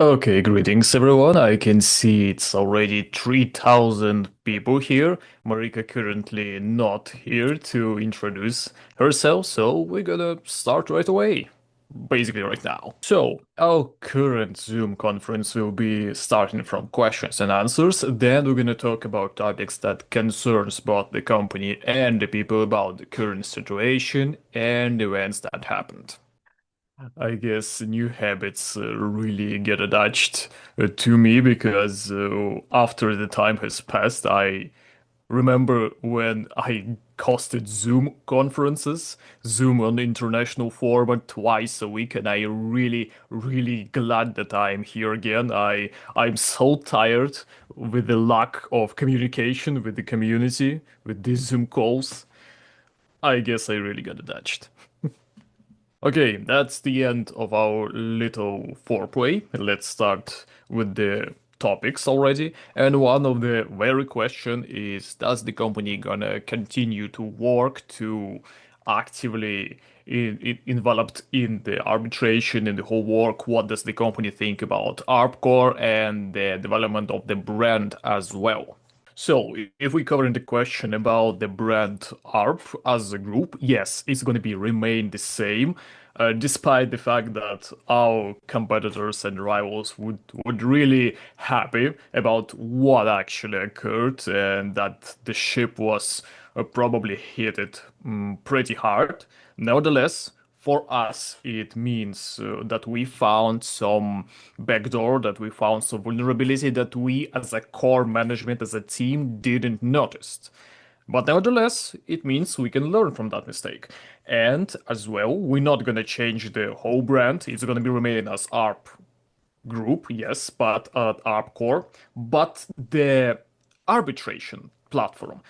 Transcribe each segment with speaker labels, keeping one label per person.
Speaker 1: Okay, greetings everyone. I can see it's already 3,000 people here. Marika currently not here to introduce herself, so we're gonna start right away. Basically right now. So, our current Zoom conference will be starting from questions and answers. Then we're gonna talk about topics that concerns both the company and the people about the current situation and events that happened. I guess new habits really get attached to me because after the time has passed, I remember when I hosted Zoom conferences, Zoom on international format twice a week, and I really glad that I'm here again. I'm so tired with the lack of communication with the community, with these Zoom calls. I guess I really got attached. Okay, that's the end of our little foreplay. Let's start with the topics already. And one of the very question is, does the company gonna continue to work to actively involved in the arbitration in the whole work? What does the company think about ARPCore and the development of the brand as well? So, if we cover the question about the brand ARP as a group, yes, it's going to be remain the same, despite the fact that our competitors and rivals would really happy about what actually occurred and that the ship was probably hit it pretty hard. Nevertheless, for us, it means that we found some backdoor, that we found some vulnerability that we as a core management, as a team, didn't notice. But nevertheless, it means we can learn from that mistake. And as well, we're not gonna change the whole brand. It's gonna be remaining as ARP group, yes, but at ARP core. But the arbitration platform,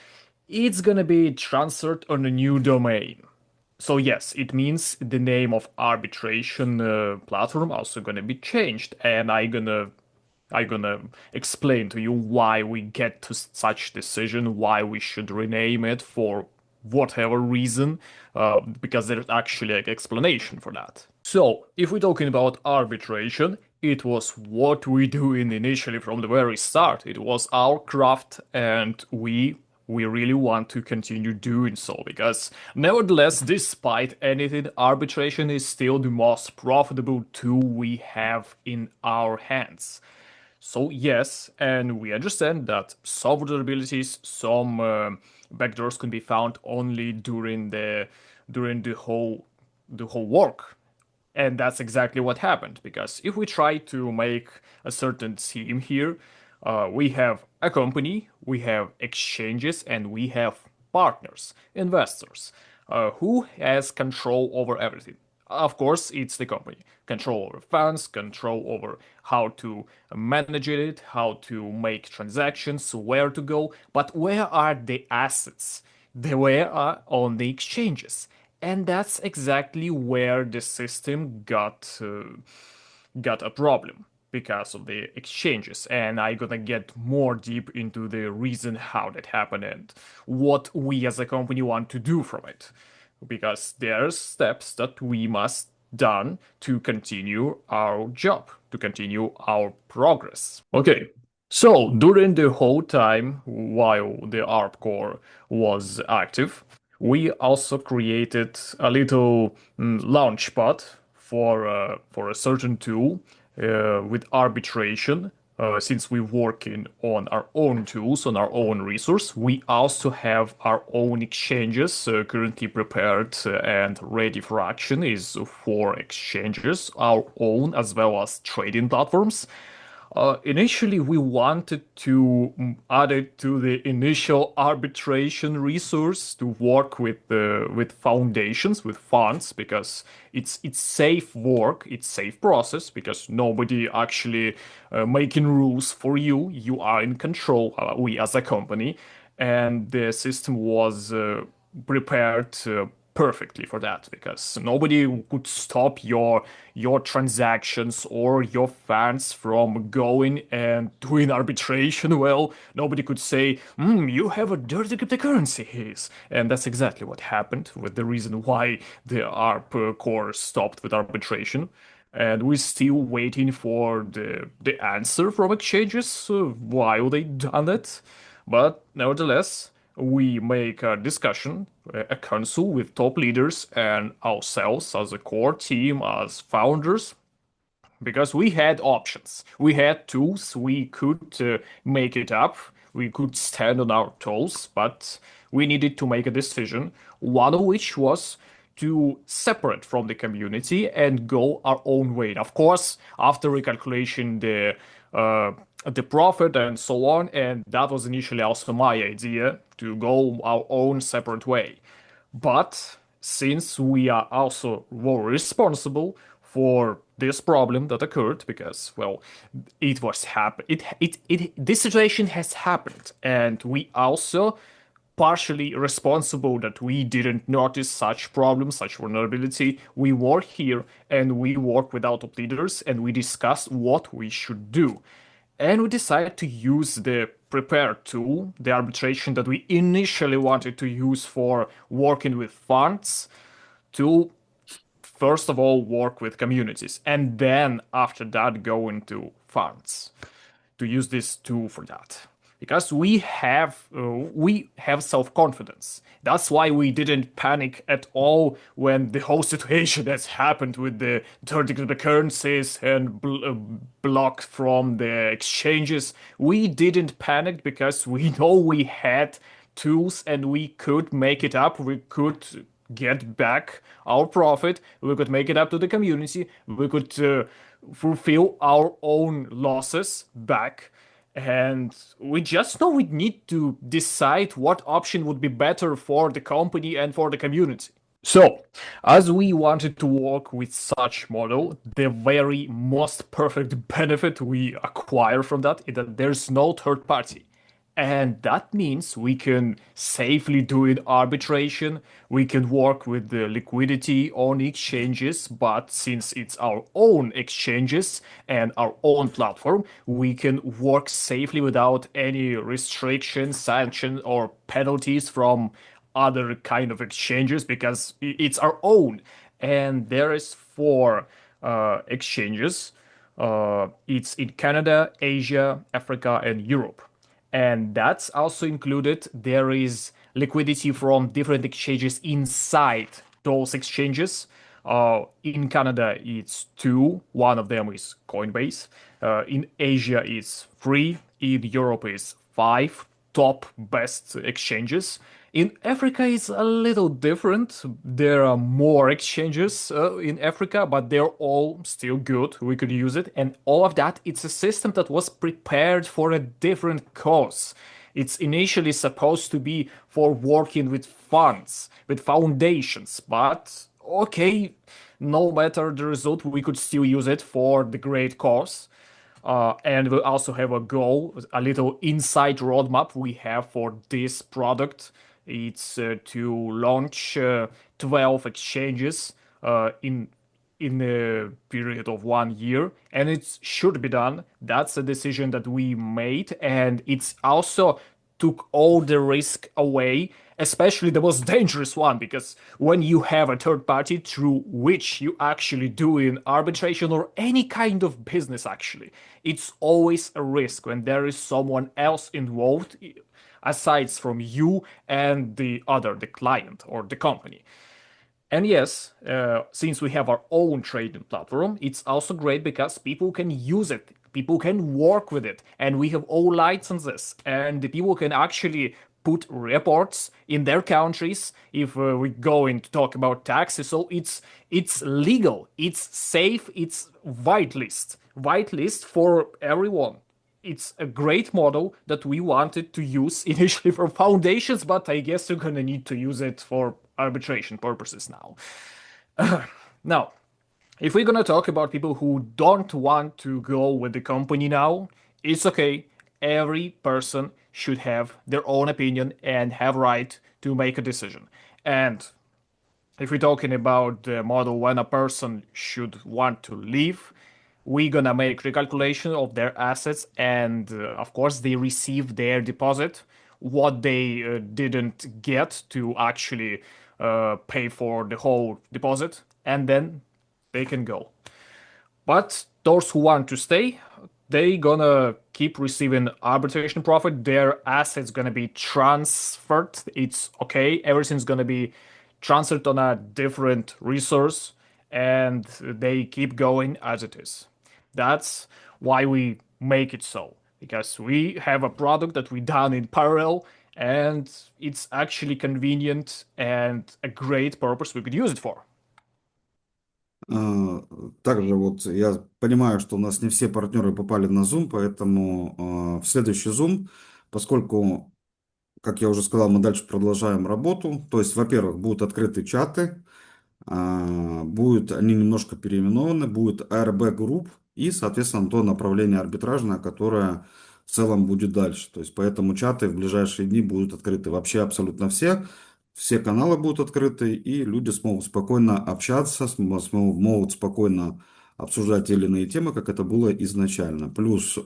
Speaker 1: it's gonna be transferred on a new domain. So yes, it means the name of arbitration platform also gonna be changed, and I gonna explain to you why we get to such decision, why we should rename it for whatever reason, because there's actually an explanation for that. So, if we're talking about arbitration, it was what we doing initially from the very start. It was our craft, and we really want to continue doing so because nevertheless, despite anything, arbitration is still the most profitable tool we have in our hands. So yes, and we understand that some vulnerabilities, some backdoors can be found only during the whole work. And that's exactly what happened, because if we try to make a certain team here, we have a company, we have exchanges, and we have partners, investors, who has control over everything. Of course, it's the company. Control over funds, control over how to manage it, how to make transactions, where to go. But where are the assets? They were on the exchanges. And that's exactly where the system got a problem because of the exchanges. And I'm gonna get more deep into the reason how that happened and what we as a company want to do from it. Because there's steps that we must done to continue our job, to continue our progress. Okay, so during the whole time while the ARP core was active, we also created a little launchpad for a certain tool with arbitration. Since we're working on our own tools, on our own resource, we also have our own exchanges currently prepared and ready for action is for exchanges, our own as well as trading platforms. Initially, we wanted to add it to the initial arbitration resource to work with foundations, with funds, because it's safe work, it's safe process, because nobody actually making rules for you. You are in control. We as a company, and the system was prepared perfectly for that because nobody could stop your transactions or your funds from going and doing arbitration. Well, nobody could say, you have a dirty cryptocurrencies. And that's exactly what happened with the reason why the ARP core stopped with arbitration. and we're still waiting for the answer from exchanges why they done it. But nevertheless, we make a discussion, a council with top leaders and ourselves as a core team, as founders, because we had options. We had tools. We could make it up. We could stand on our toes, but we needed to make a decision. One of which was to separate from the community and go our own way. Of course, after recalculation, the profit and so on, and that was initially also my idea to go our own separate way. But since we are also were responsible for this problem that occurred, because well, it was happen it this situation has happened, and we also partially responsible that we didn't notice such problems, such vulnerability. We work here and we work with our top leaders and we discuss what we should do. And we decided to use the prepare tool, the arbitration that we initially wanted to use for working with funds, to first of all work with communities and then after that go into funds to use this tool for that, because we have self-confidence. That's why we didn't panic at all when the whole situation has happened with the turning to the currencies and blocked from the exchanges. We didn't panic because we know we had tools and we could make it up. We could get back our profit. We could make it up to the community. We could fulfill our own losses back. And we just know we need to decide what option would be better for the company and for the community. So, as we wanted to work with such model, the very most perfect benefit we acquire from that is that there's no third party. And that means we can safely do it arbitration, we can work with the liquidity on exchanges, but since it's our own exchanges and our own platform, we can work safely without any restrictions, sanctions, or penalties from other kind of exchanges because it's our own. And there is four exchanges. It's in Canada, Asia, Africa, and Europe. And that's also included. There is liquidity from different exchanges inside those exchanges. In Canada, it's two. One of them is Coinbase. In Asia, it's three. In Europe, is five top best exchanges. In Africa, it's a little different. There are more exchanges in Africa, but they're all still good. We could use it. And all of that, it's a system that was prepared for a different cause. It's initially supposed to be for working with funds, with foundations, but okay, no matter the result, we could still use it for the great cause. And we also have a goal, a little inside roadmap we have for this product. It's to launch 12 exchanges in a period of 1 year, and it should be done. That's a decision that we made, and it's also took all the risk away, especially the most dangerous one, because when you have a third party through which you actually do in arbitration or any kind of business, actually, it's always a risk when there is someone else involved aside from you and the other, the client or the company. And yes, since we have our own trading platform, it's also great because people can use it, people can work with it, and we have all licenses, and the people can actually put reports in their countries if we're going to talk about taxes. So it's legal, it's safe, it's whitelist for everyone. It's a great model that we wanted to use initially for foundations, but I guess you're gonna need to use it for arbitration purposes now. Now, if we're gonna talk about people who don't want to go with the company now, it's okay. Every person should have their own opinion and have right to make a decision. And if we're talking about the model when a person should want to leave, we're gonna make recalculation of their assets, and of course they receive their deposit, what they didn't get to actually pay for the whole deposit, and then they can go. But those who want to stay, they gonna keep receiving arbitration profit. Their assets gonna be transferred. It's okay. Everything's gonna be transferred on a different resource, and they keep going as it is. That's why we make it so, because we have a product that we done in parallel, and it's actually convenient and a great purpose we could use it for.
Speaker 2: А, Также вот я понимаю, что у нас не все партнеры попали на Zoom, поэтому в следующий Zoom, поскольку, как я уже сказал, мы дальше продолжаем работу, то есть, во-первых, будут открыты чаты, будут они немножко переименованы, будет ARB Group и, соответственно, то направление арбитражное, которое в целом будет дальше. То есть, поэтому чаты в ближайшие дни будут открыты вообще абсолютно все каналы будут открыты, и люди смогут спокойно общаться, могут спокойно обсуждать те или иные темы, как это было изначально. Плюс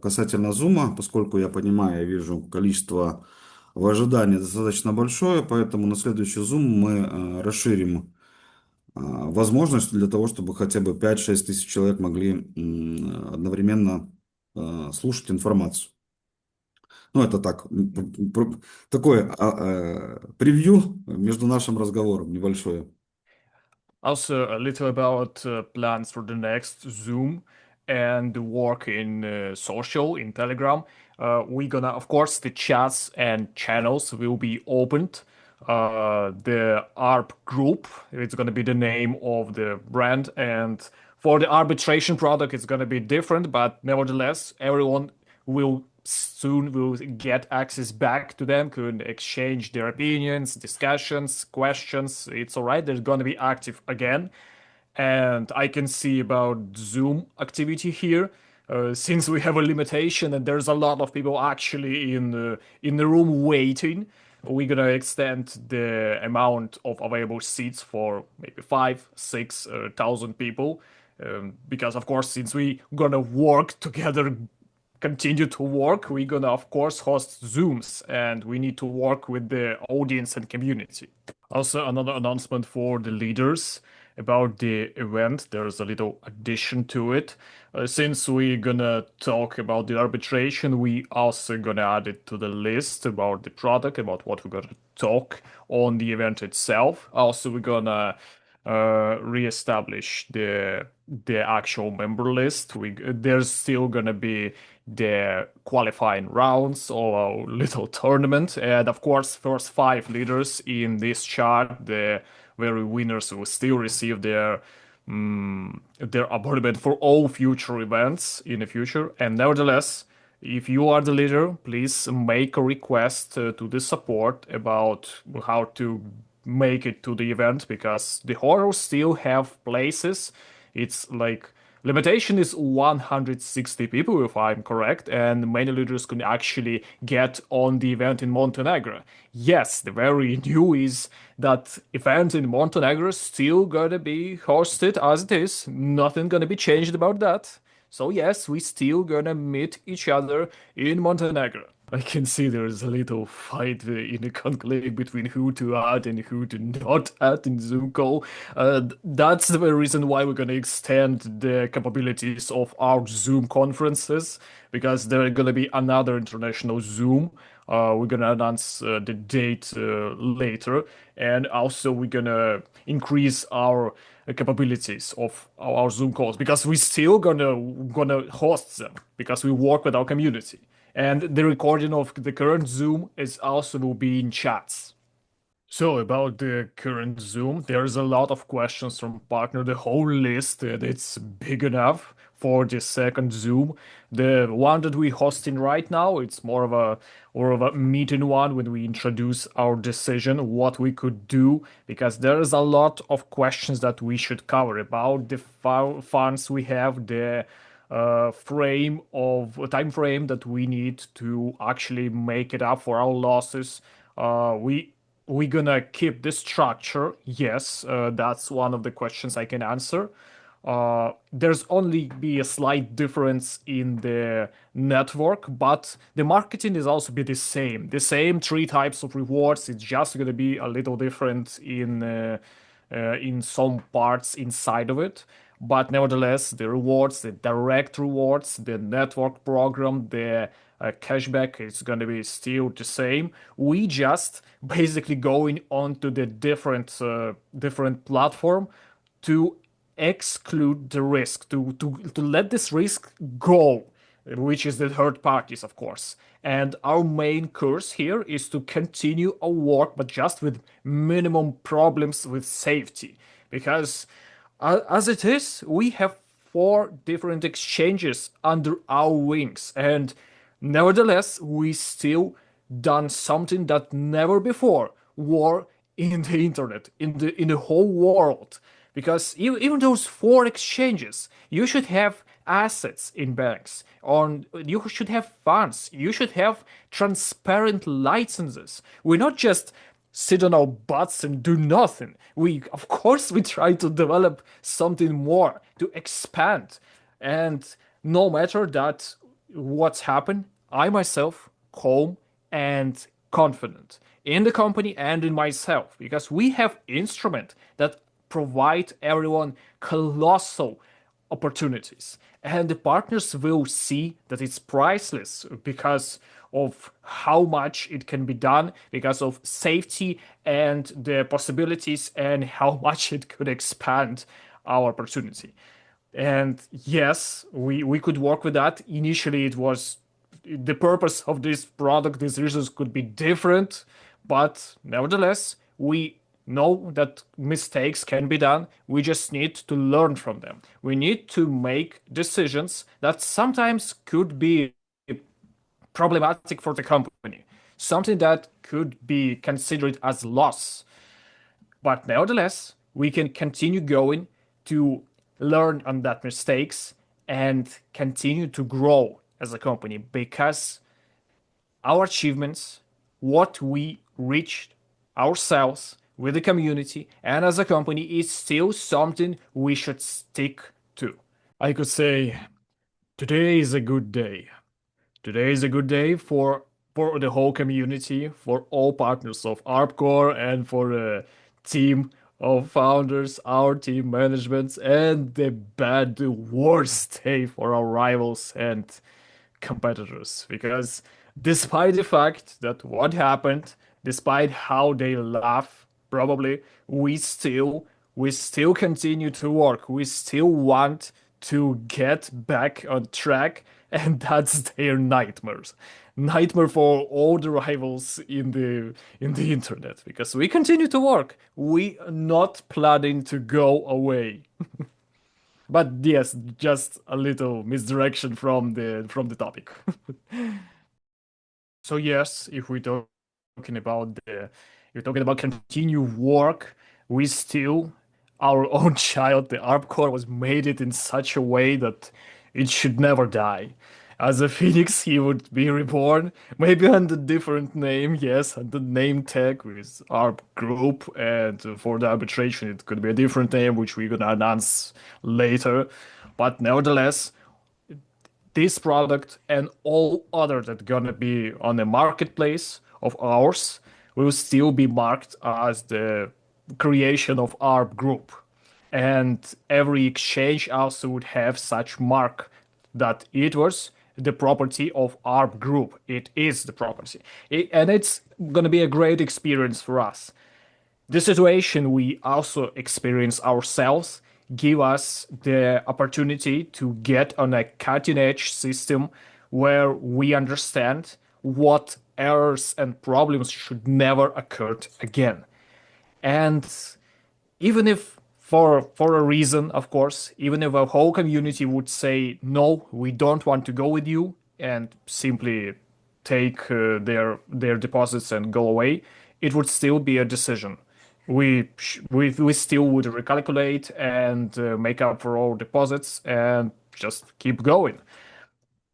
Speaker 2: касательно Zoom, поскольку я понимаю, я вижу количество в ожидании достаточно большое, поэтому на следующий Zoom мы расширим возможность для того, чтобы хотя бы 5-6 тысяч человек могли одновременно слушать информацию. Ну, это так, такое превью между нашим разговором небольшое.
Speaker 1: Also, a little about plans for the next Zoom and the work in social, in Telegram. We're gonna, of course, the chats and channels will be opened. The ARP group, it's gonna be the name of the brand, and for the arbitration product, it's gonna be different, but nevertheless, everyone will soon will get access back to them, could exchange their opinions, discussions, questions. It's all right. They're going to be active again. And I can see about Zoom activity here. Since we have a limitation and there's a lot of people actually in the room waiting, we're gonna extend the amount of available seats for maybe 5, 6 thousand people. Because of course, since we gonna work together, continue to work, we're gonna of course host Zooms, and we need to work with the audience and community. Also, another announcement for the leaders about the event. There's a little addition to it. Since we're gonna talk about the arbitration, we also gonna add it to the list about the product, about what we're gonna talk on the event itself. Also, we're gonna reestablish the actual member list. There's still gonna be the qualifying rounds or a little tournament, and of course, first 5 leaders in this chart, the very winners, will still receive their appointment for all future events in the future. And nevertheless, if you are the leader, please make a request to the support about how to make it to the event, because the horrors still have places. It's like limitation is 160 people, if I'm correct, and many leaders can actually get on the event in Montenegro. Yes, the very new is that event in Montenegro is still gonna be hosted as it is. Nothing gonna be changed about that. So yes, we still gonna meet each other in Montenegro. I can see there's a little fight in the conclave between who to add and who to not add in Zoom call. That's the very reason why we're gonna extend the capabilities of our Zoom conferences, because there are gonna be another international Zoom. We're gonna announce the date later, and also we're gonna increase our capabilities of our Zoom calls, because we still gonna host them, because we work with our community. And the recording of the current Zoom is also will be in chats. So about the current Zoom, there's a lot of questions from partner, the whole list, and it's big enough for the second Zoom. The one that we hosting right now, it's more of a meeting one when we introduce our decision, what we could do, because there is a lot of questions that we should cover about the funds we have, the time frame that we need to actually make it up for our losses. We gonna keep this structure? Yes, that's one of the questions I can answer. There's only be a slight difference in the network, but the marketing is also be the same. The same 3 types of rewards. It's just gonna be a little different in some parts inside of it. but nevertheless, the rewards, the direct rewards, the network program, the cashback is going to be still the same. We just basically going on to the different platform to exclude the risk, to let this risk go, which is the third parties, of course. And our main course here is to continue our work, but just with minimum problems with safety. Because as it is, we have four different exchanges under our wings, and nevertheless, we still done something that never before war in the internet, in the whole world. Because even those four exchanges, you should have assets in banks, or you should have funds, you should have transparent licenses. We're not just sit on our butts and do nothing. We, of course, we try to develop something more, to expand. And no matter that what's happened, I myself calm and confident in the company and in myself, because we have instruments that provide everyone colossal opportunities, and the partners will see that it's priceless because of how much it can be done, because of safety and the possibilities, and how much it could expand our opportunity. And yes, we could work with that. Initially, it was the purpose of this product, these reasons could be different, but nevertheless, we know that mistakes can be done. We just need to learn from them. We need to make decisions that sometimes could be problematic for the company, something that could be considered as loss. But nevertheless, we can continue going to learn on that mistakes and continue to grow as a company, because our achievements, what we reached ourselves with the community and as a company, is still something we should stick to. I could say today is a good day. Today is a good day for the whole community, for all partners of ARPCore, and for the team of founders, our team managements, and the worst day for our rivals and competitors. Because despite the fact that what happened, despite how they laugh, probably we still continue to work. We still want to get back on track, and that's their nightmares. Nightmare for all the rivals in the internet, because we continue to work. We are not planning to go away. But yes, just a little misdirection from the topic. So yes, if we're talking about the you're talking about continue work, we still our own child, the ARP core, was made it in such a way that it should never die. As a phoenix, he would be reborn, maybe under different name, yes, under name tag with ARP group, and for the arbitration, it could be a different name, which we're gonna announce later. But nevertheless, this product and all other that gonna be on the marketplace of ours will still be marked as the creation of our group. And every exchange also would have such mark that it was the property of our group. It is the property. And it's gonna be a great experience for us. The situation we also experience ourselves give us the opportunity to get on a cutting edge system where we understand what errors and problems should never occur again. And even if for a reason, of course, even if a whole community would say no, we don't want to go with you, and simply take their deposits and go away, it would still be a decision. We still would recalculate and make up for all deposits and just keep going.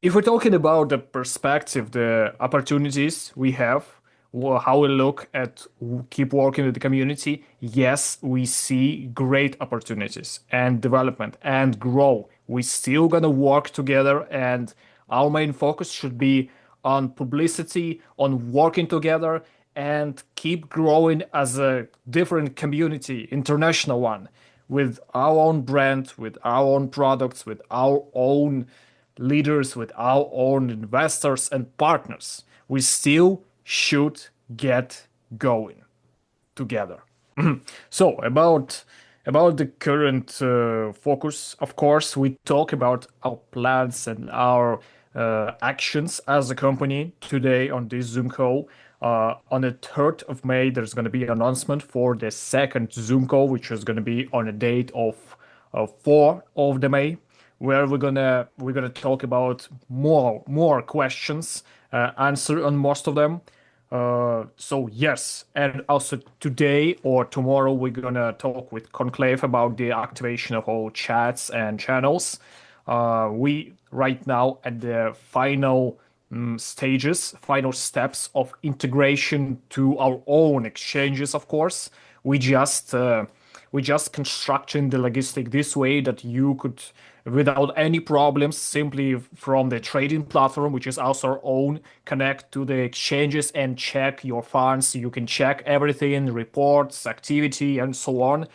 Speaker 1: If we're talking about the perspective, the opportunities we have, how we look at keep working with the community, yes, we see great opportunities and development and grow. We still gonna work together, and our main focus should be on publicity, on working together, and keep growing as a different community, international one. with our own brand, with our own products, with our own leaders, with our own investors and partners. We still should get going together. So about the current focus, of course, we talk about our plans and our actions as a company today on this Zoom call. On the 3rd of May, there's going to be an announcement for the second Zoom call, which is going to be on a date of 4 of the May, where we're gonna talk about more questions, answer on most of them. So yes, and also today or tomorrow we're gonna talk with Conclave about the activation of all chats and channels. We right now at the final stages, final steps of integration to our own exchanges. Of course, we just constructing the logistic this way that you could, without any problems, simply from the trading platform, which is also our own, connect to the exchanges and check your funds. You can check everything, reports, activity, and so on.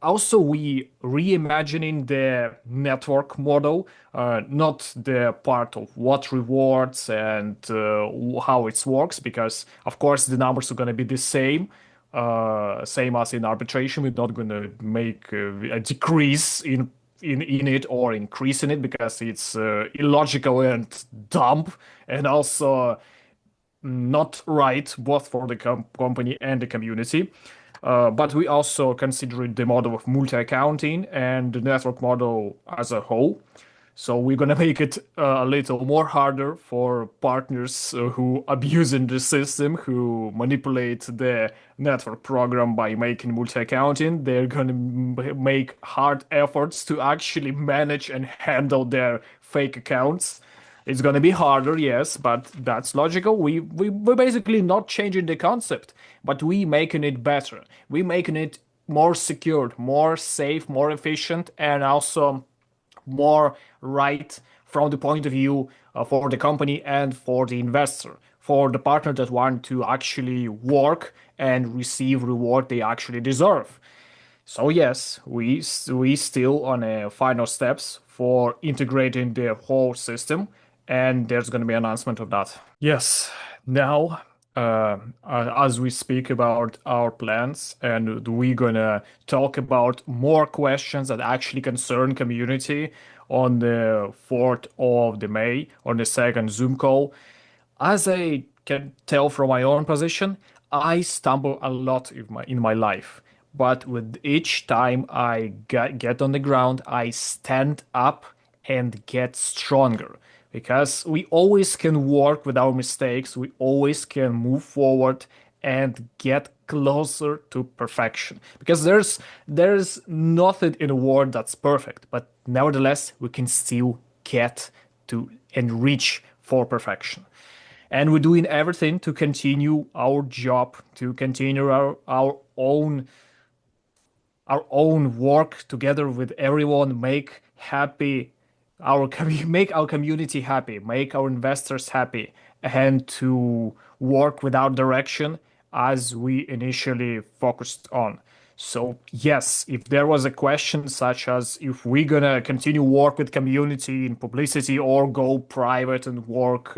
Speaker 1: Also, we reimagining the network model, not the part of what rewards and how it works, because of course the numbers are going to be the same, same as in arbitration. We're not going to make a decrease in it or increase in it because it's illogical and dumb, and also not right both for the company and the community. But we also consider the model of multi-accounting and the network model as a whole. So we're gonna make it a little more harder for partners who abusing the system, who manipulate the network program by making multi-accounting. They're gonna make hard efforts to actually manage and handle their fake accounts. It's gonna be harder, yes, but that's logical. We're basically not changing the concept, but we making it better. We making it more secured, more safe, more efficient, and also more right from the point of view for the company and for the investor, for the partner that want to actually work and receive reward they actually deserve. So yes, we still on a final steps for integrating the whole system, and there's going to be an announcement of that. Yes, now as we speak about our plans, and we're gonna talk about more questions that actually concern community on the 4th of the May on the second Zoom call. As I can tell from my own position, I stumble a lot in my life. But with each time I get on the ground, I stand up and get stronger. Because we always can work with our mistakes, we always can move forward and get closer to perfection. Because there's nothing in the world that's perfect, but nevertheless we can still get to and reach for perfection. And we're doing everything to continue our job, to continue our own work together with everyone, make happy make our community happy, make our investors happy, and to work without direction as we initially focused on. So yes, if there was a question such as if we're gonna continue work with community in publicity or go private and work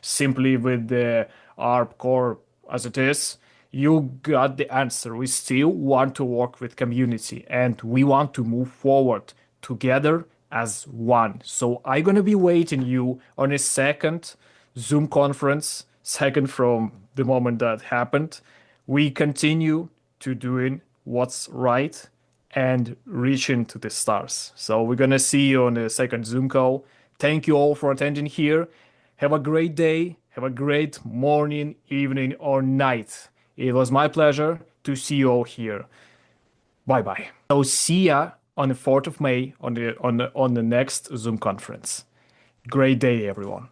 Speaker 1: simply with the ARP core as it is, you got the answer. We still want to work with community and we want to move forward together as one. So I'm gonna be waiting you on a second Zoom conference, second from the moment that happened. We continue to doing what's right and reaching to the stars. So we're gonna see you on the second Zoom call. Thank you all for attending here. Have a great day. Have a great morning, evening, or night. It was my pleasure to see you all here. Bye bye. So see ya on the 4th of May on the next Zoom conference. Great day, everyone.